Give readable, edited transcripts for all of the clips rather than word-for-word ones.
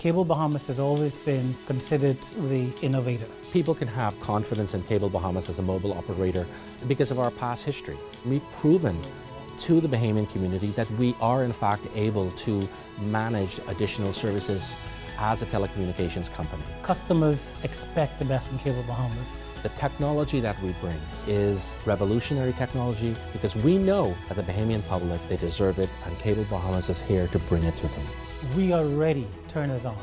Cable Bahamas has always been considered the innovator. People can have confidence in Cable Bahamas as a mobile operator because of our past history. We've proven to the Bahamian community that we are in fact able to manage additional services as a telecommunications company. Customers expect the best from Cable Bahamas. The technology that we bring is revolutionary technology because we know that the Bahamian public, they deserve it, and Cable Bahamas is here to bring it to them. We are ready. Turn us on.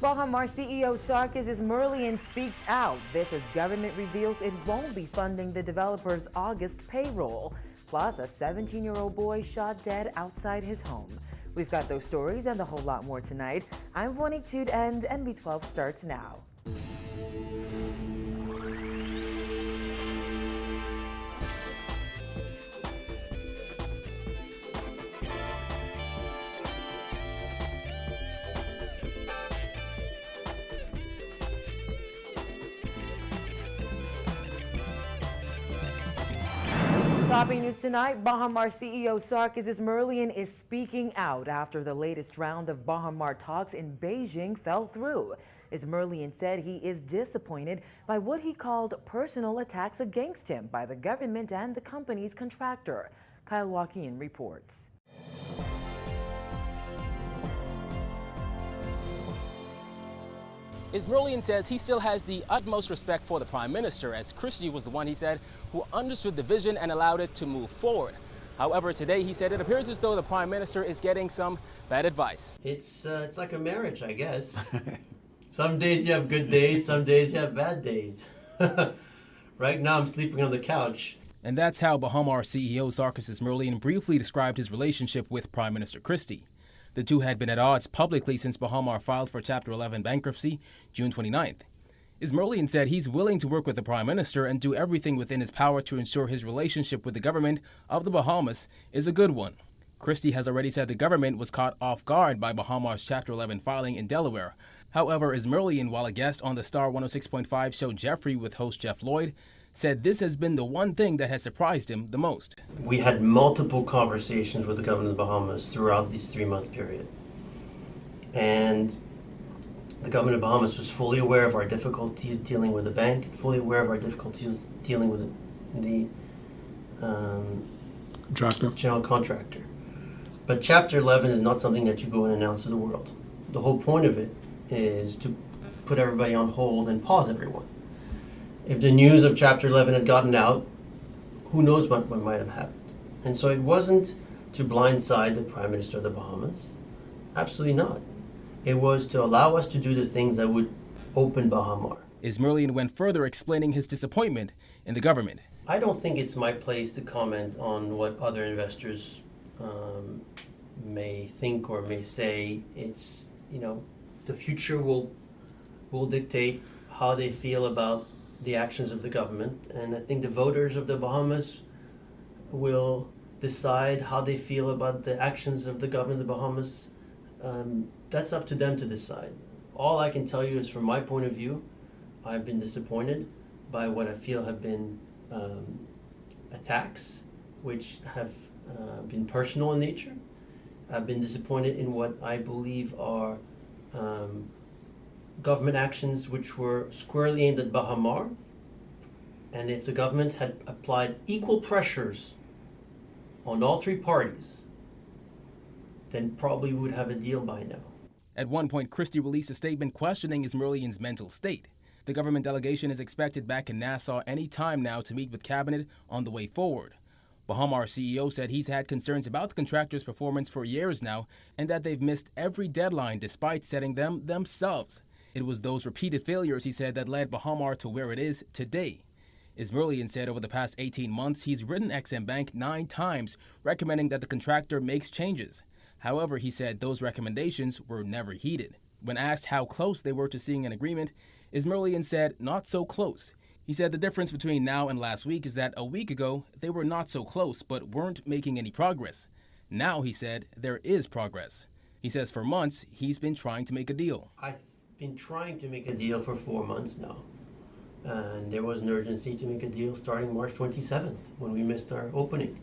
Bahamar CEO Sarkis Izmirlian speaks out. This as government reveals it won't be funding the developer's August payroll. Plus, a 17-year-old boy shot dead outside his home. We've got those stories and a whole lot more tonight. I'm Vonique Tude and NB12 starts now. Topping news tonight, Bahamar CEO Sarkis Izmirlian is speaking out after the latest round of Bahamar talks in Beijing fell through. Izmirlian said he is disappointed by what he called personal attacks against him by the government and the company's contractor. Kyle Joaquin reports. Izmirlian says he still has the utmost respect for the Prime Minister, as Christie was the one, he said, who understood the vision and allowed it to move forward. However, today he said it appears as though the Prime Minister is getting some bad advice. It's like a marriage, I guess. Some days you have good days, some days you have bad days. Right now I'm sleeping on the couch. And that's how Bahamar CEO Sarkis Izmirlian briefly described his relationship with Prime Minister Christie. The two had been at odds publicly since Bahamar filed for Chapter 11 bankruptcy June 29th. Izmirlian said he's willing to work with the Prime Minister and do everything within his power to ensure his relationship with the government of the Bahamas is a good one. Christie has already said the government was caught off guard by Bahamar's Chapter 11 filing in Delaware. However, Izmirlian, while a guest on the Star 106.5 show Jeffrey with host Jeff Lloyd, said this has been the one thing that has surprised him the most. We had multiple conversations with the government of the Bahamas throughout this 3-month period. And the government of Bahamas was fully aware of our difficulties dealing with the bank, fully aware of our difficulties dealing with the general contractor. But Chapter 11 is not something that you go and announce to the world. The whole point of it is to put everybody on hold and pause everyone. If the news of Chapter 11 had gotten out, who knows what might have happened. And so it wasn't to blindside the Prime Minister of the Bahamas. Absolutely not. It was to allow us to do the things that would open Bahamar. Izmirlian went further, explaining his disappointment in the government. I don't think it's my place to comment on what other investors may think or may say. It's, the future will dictate how they feel about the actions of the government, and I think the voters of the Bahamas will decide how they feel about the actions of the government of the Bahamas. That's up to them to decide. All I can tell you is from my point of view, I've been disappointed by what I feel have been attacks, which have been personal in nature. I've been disappointed in what I believe are government actions which were squarely aimed at Bahamar, and if the government had applied equal pressures on all three parties, then probably we would have a deal by now. At one point, Christie released a statement questioning Izmirlian's mental state. The government delegation is expected back in Nassau any time now to meet with cabinet on the way forward. Bahamar CEO said he's had concerns about the contractor's performance for years now and that they've missed every deadline despite setting them themselves. It was those repeated failures, he said, that led Bahamar to where it is today. Izmirlian said over the past 18 months, he's written XM Bank 9 times, recommending that the contractor makes changes. However, he said those recommendations were never heeded. When asked how close they were to seeing an agreement, Izmirlian said not so close. He said the difference between now and last week is that a week ago, they were not so close but weren't making any progress. Now, he said, there is progress. He says for months, he's been trying to make a deal. I've been trying to make a deal for 4 months now. And there was an urgency to make a deal starting March 27th when we missed our opening.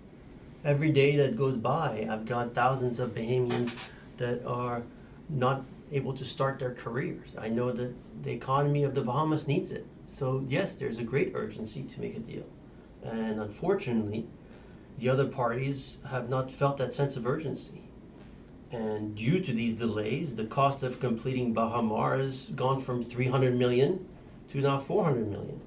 Every day that goes by, I've got thousands of Bahamians that are not able to start their careers. I know that the economy of the Bahamas needs it. So yes, there's a great urgency to make a deal. And unfortunately, the other parties have not felt that sense of urgency. And due to these delays, the cost of completing Baha Mar has gone from 300 million to now 400 million.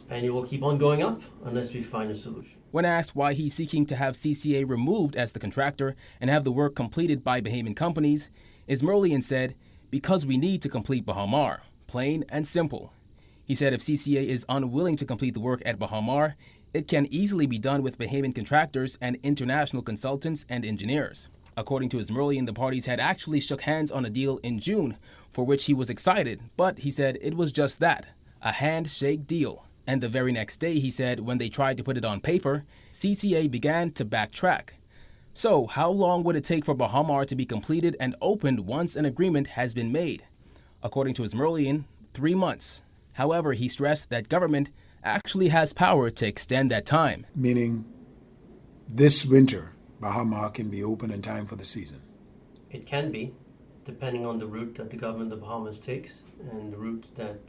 And it will keep on going up unless we find a solution. When asked why he's seeking to have CCA removed as the contractor and have the work completed by Bahamian companies, Izmirlian said, "Because we need to complete Baha Mar, plain and simple." He said if CCA is unwilling to complete the work at Baha Mar, it can easily be done with Bahamian contractors and international consultants and engineers. According to Izmirlian, the parties had actually shook hands on a deal in June, for which he was excited, but he said it was just that, a handshake deal. And the very next day, he said, when they tried to put it on paper, CCA began to backtrack. So, how long would it take for Baha Mar to be completed and opened once an agreement has been made? According to Izmirlian, 3 months. However, he stressed that government actually has power to extend that time. Meaning, this winter, Baha Mar can be open in time for the season. It can be, depending on the route that the government of the Bahamas takes and the route that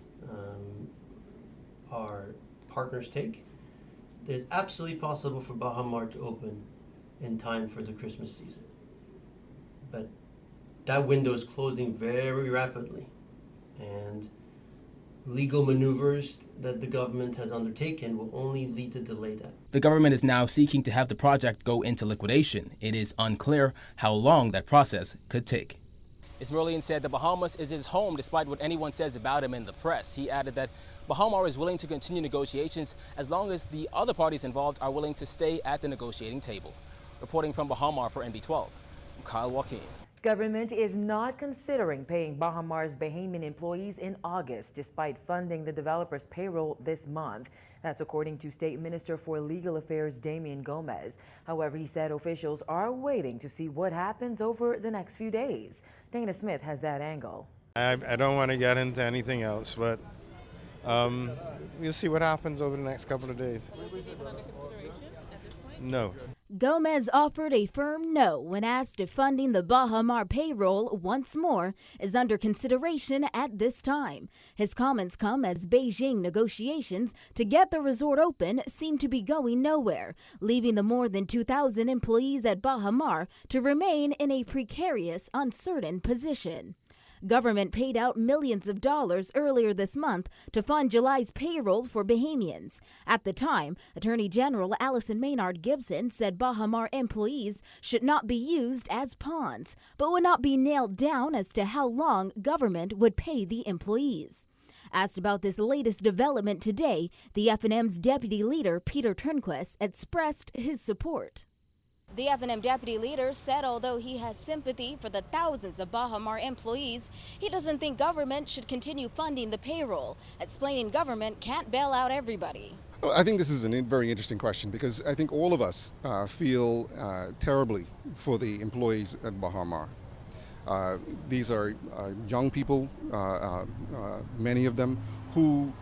our partners take. It's absolutely possible for Baha Mar to open in time for the Christmas season. But that window is closing very rapidly, and legal maneuvers that the government has undertaken will only lead to delay that. The government is now seeking to have the project go into liquidation. It is unclear how long that process could take. Izmirlian said the Bahamas is his home despite what anyone says about him in the press. He added that Baha Mar is willing to continue negotiations as long as the other parties involved are willing to stay at the negotiating table. Reporting from Baha Mar for NB12, I'm Kyle Joaquin. Government is not considering paying Baha Mar's Bahamian employees in August, despite funding the developer's payroll this month. That's according to State Minister for Legal Affairs Damian Gomez. However, he said officials are waiting to see what happens over the next few days. Dana Smith has that angle. I don't want to get into anything else, but we'll see what happens over the next couple of days. No. Gomez offered a firm no when asked if funding the Baha Mar payroll once more is under consideration at this time. His comments come as Beijing negotiations to get the resort open seem to be going nowhere, leaving the more than 2,000 employees at Baha Mar to remain in a precarious, uncertain position. Government paid out millions of dollars earlier this month to fund July's payroll for Bahamians. At the time, Attorney General Allison Maynard Gibson said Baha Mar employees should not be used as pawns, but would not be nailed down as to how long government would pay the employees. Asked about this latest development today, the F&M's deputy leader, Peter Turnquist, expressed his support. The F&M deputy leader said although he has sympathy for the thousands of Baha Mar employees, he doesn't think government should continue funding the payroll, explaining government can't bail out everybody. Well, I think this is a very interesting question because I think all of us feel terribly for the employees at Baha Mar. These are young people, many of them, who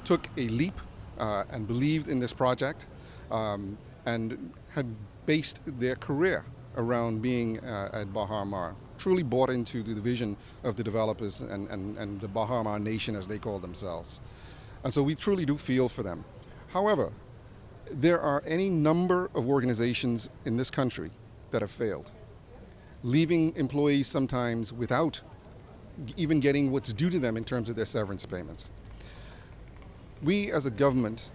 took a leap and believed in this project and had based their career around being at Baha Mar, truly bought into the vision of the developers and the Baha Mar nation as they call themselves. And so we truly do feel for them. However, there are any number of organizations in this country that have failed, leaving employees sometimes without even getting what's due to them in terms of their severance payments. We as a government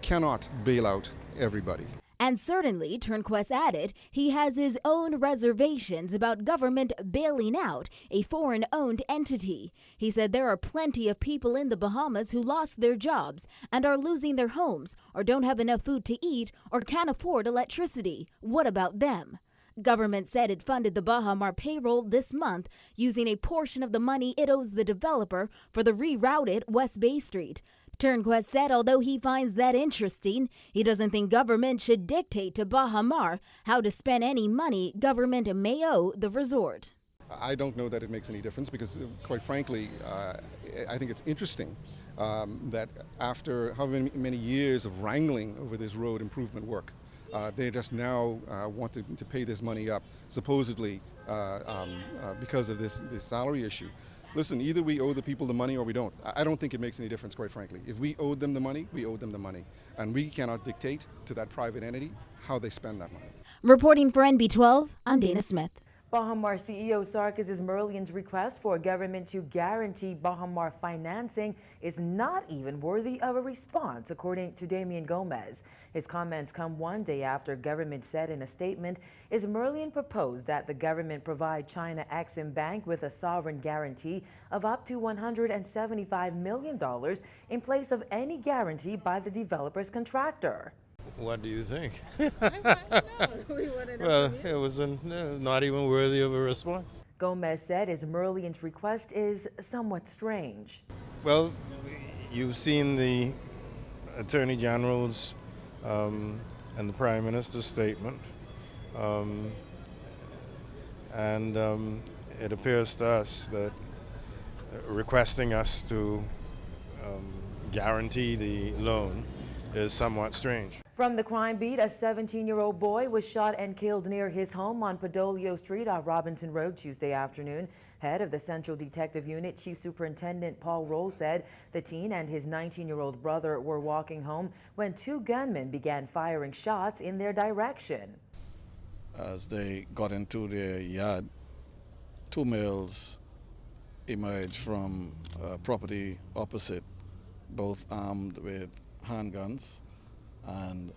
cannot bail out everybody. And certainly, Turnquist added, he has his own reservations about government bailing out a foreign-owned entity. He said there are plenty of people in the Bahamas who lost their jobs and are losing their homes or don't have enough food to eat or can't afford electricity. What about them? Government said it funded the Baha Mar payroll this month using a portion of the money it owes the developer for the rerouted West Bay Street. Turnquist said although he finds that interesting, he doesn't think government should dictate to Baha Mar how to spend any money government may owe the resort. I don't know that it makes any difference because, quite frankly, I think it's interesting that after however many years of wrangling over this road improvement work, They just now want to pay this money up, supposedly because of this salary issue. Listen, either we owe the people the money or we don't. I don't think it makes any difference, quite frankly. If we owed them the money, we owed them the money. And we cannot dictate to that private entity how they spend that money. Reporting for NB12, I'm Dana Smith. Baha Mar CEO Sarkis Izmirlian's request for government to guarantee Baha Mar financing is not even worthy of a response, according to Damian Gomez. His comments come one day after government said in a statement Izmirlian proposed that the government provide China Exim Bank with a sovereign guarantee of up to $175 million in place of any guarantee by the developer's contractor. What do you think? Well, it was not even worthy of a response. Gomez said Izmirlian's request is somewhat strange. Well, you've seen the Attorney General's and the Prime Minister's statement, and it appears to us that requesting us to guarantee the loan is somewhat strange. From the crime beat, a 17-year-old boy was shot and killed near his home on Padolio Street off Robinson Road Tuesday afternoon. Head of the Central Detective Unit, Chief Superintendent Paul Roll said the teen and his 19-year-old brother were walking home when two gunmen began firing shots in their direction. As they got into their yard, two males emerged from property opposite, both armed with handguns, and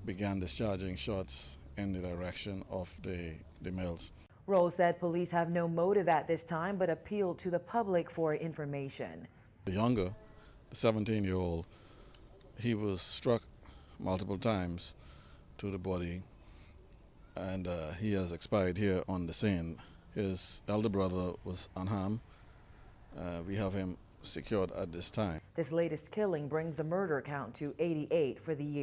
began discharging shots in the direction of the males. Rose said police have no motive at this time, but appealed to the public for information. The younger, the 17-year-old, he was struck multiple times to the body, and he has expired here on the scene. His elder brother was unharmed. We have him secured at this time. This latest killing brings the murder count to 88 for the year.